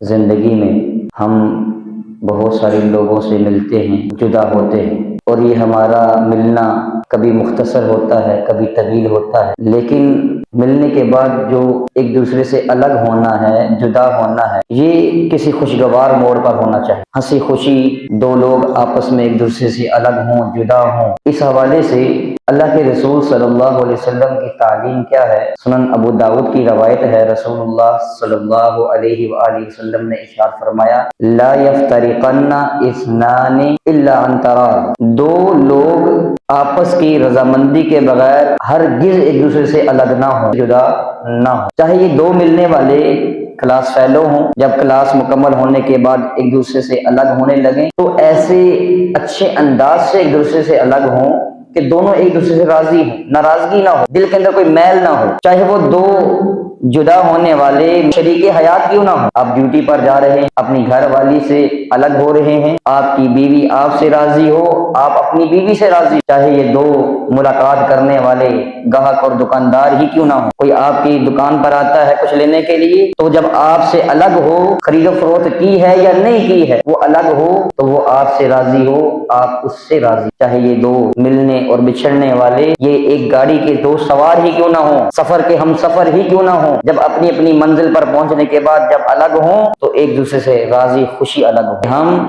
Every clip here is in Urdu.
زندگی میں ہم بہت سارے لوگوں سے ملتے ہیں، جدا ہوتے ہیں، اور یہ ہمارا ملنا کبھی مختصر ہوتا ہے، کبھی طویل ہوتا ہے، لیکن ملنے کے بعد جو ایک دوسرے سے الگ ہونا ہے، جدا ہونا ہے، یہ کسی خوشگوار موڑ پر ہونا چاہیے۔ ہنسی خوشی دو لوگ آپس میں ایک دوسرے سے الگ ہوں، جدا ہوں، اس حوالے سے اللہ کے رسول صلی اللہ علیہ وسلم کی تعلیم کیا ہے؟ سنن ابو داؤد کی روایت ہے، رسول اللہ صلی اللہ علیہ وآلہ وسلم نے ارشاد فرمایا، لا یفترقن اثنان الا عن تراض، دو لوگ آپس کی رضامندی کے بغیر ہرگز ایک دوسرے سے الگ نہ ہوں، جدا نہ ہوں، چاہے یہ دو ملنے والے کلاس فیلو ہوں، جب کلاس مکمل ہونے کے بعد ایک دوسرے سے الگ ہونے لگیں تو ایسے اچھے انداز سے ایک دوسرے سے الگ ہوں کہ دونوں ایک دوسرے سے راضی ہوں، ناراضگی نہ ہو، دل کے اندر کوئی میل نہ ہو، چاہے وہ دو جدا ہونے والے شریک حیات کیوں نہ ہو۔ آپ ڈیوٹی پر جا رہے ہیں، اپنی گھر والی سے الگ ہو رہے ہیں، آپ کی بیوی آپ سے راضی ہو، آپ اپنی بیوی سے راضی، چاہے یہ دو ملاقات کرنے والے گاہک اور دکاندار ہی کیوں نہ ہو، کوئی آپ کی دکان پر آتا ہے کچھ لینے کے لیے، تو جب آپ سے الگ ہو، خرید و فروخت کی ہے یا نہیں کی ہے، وہ الگ ہو تو وہ آپ سے راضی ہو، آپ اس سے راضی، چاہے یہ دو ملنے اور بچھڑنے والے یہ ایک گاڑی کے دو سوار ہی کیوں نہ ہوں، سفر کے ہم سفر ہی کیوں نہ ہوں، جب اپنی اپنی منزل پر پہنچنے کے بعد جب الگ ہوں تو ایک دوسرے سے راضی خوشی الگ ہو۔ ہم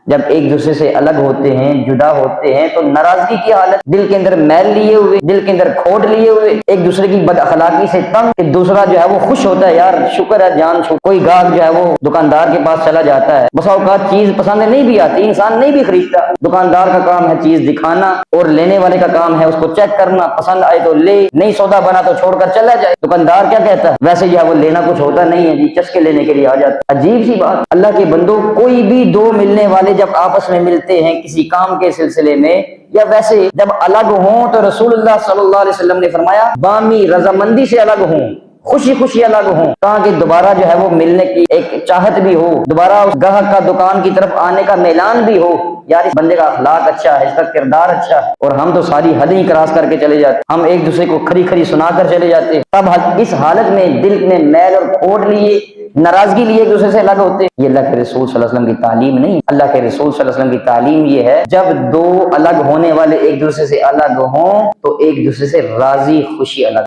جب ایک دوسرے سے الگ ہوتے ہیں، جدا ہوتے ہیں، تو ناراضگی کی حالت، دل کے اندر میل لیے ہوئے، دل کے اندر کھوٹ لیے ہوئے، ایک دوسرے کی بد اخلاقی سے تنگ کہ دوسرا جو ہے وہ خوش ہوتا ہے، یار شکر ہے جان چھوٹ، کوئی گاہک جو ہے وہ دکاندار کے پاس چلا جاتا ہے، بسا اوقات چیز پسند نہیں بھی آتی، انسان نہیں بھی خریدتا، دکاندار کا کام ہے چیز دکھانا اور لینے والے کا کام ہے اس کو چیک کرنا، پسند آئے تو لے، نہیں سودا بنا تو چھوڑ کر چلا جائے، دکاندار کیا کہتا ہے؟ ویسے جو ہے وہ لینا کچھ ہوتا نہیں ہے جی، چسکے لینے کے لیے آ جاتا۔ عجیب سی بات، اللہ کے بندو، کوئی بھی دو ملنے والے جب آپس میں ملتے ہیں کسی کام کے سلسلے میں یا ویسے جب الگ ہوں تو رسول اللہ صلی اللہ علیہ وسلم نے فرمایا بامی رضامندی سے الگ ہوں، خوشی خوشی الگ ہوں، تاکہ دوبارہ جو ہے وہ ملنے کی ایک چاہت بھی ہو، دوبارہ اس گاہک کا دکان کی طرف آنے کا میلان بھی ہو، یار اس بندے کا اخلاق اچھا ہے، اس کا کردار اچھا ہے، اور ہم تو ساری حد ہی کراس کر کے چلے جاتے، ہم ایک دوسرے کو کھری کھری سنا کر چلے جاتے، تب اس حالت میں دل میں میل اور کھوٹ لیے، ناراضگی لیے ایک دوسرے سے الگ ہوتے۔ یہ اللہ کے رسول صلی اللہ علیہ وسلم کی تعلیم نہیں، اللہ کے رسول صلی اللہ علیہ وسلم کی تعلیم یہ ہے جب دو الگ ہونے والے ایک دوسرے سے الگ ہوں تو ایک دوسرے سے راضی خوشی الگ